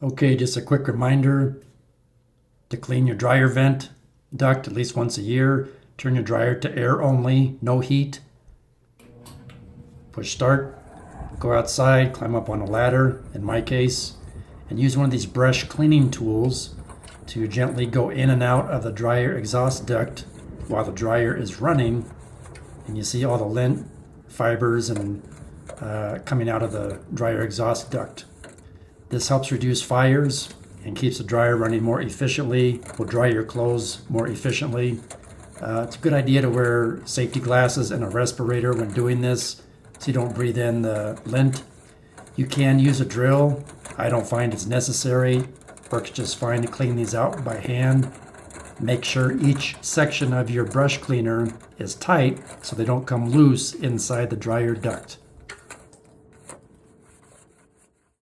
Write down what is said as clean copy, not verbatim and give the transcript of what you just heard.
Okay, just a quick reminder to clean your dryer vent duct at least once a year. Turn your dryer to air only, no heat. Push start, go outside, climb up on a ladder, in my case, and use one of these brush cleaning tools to gently go in and out of the dryer exhaust duct while the dryer is running. And you see all the lint fibers and coming out of the dryer exhaust duct. This helps reduce fires and keeps the dryer running more efficiently, will dry your clothes more efficiently. It's a good idea to wear safety glasses and a respirator when doing this so you don't breathe in the lint. You can use a drill. I don't find it's necessary. Works just fine to clean these out by hand. Make sure each section of your brush cleaner is tight so they don't come loose inside the dryer duct.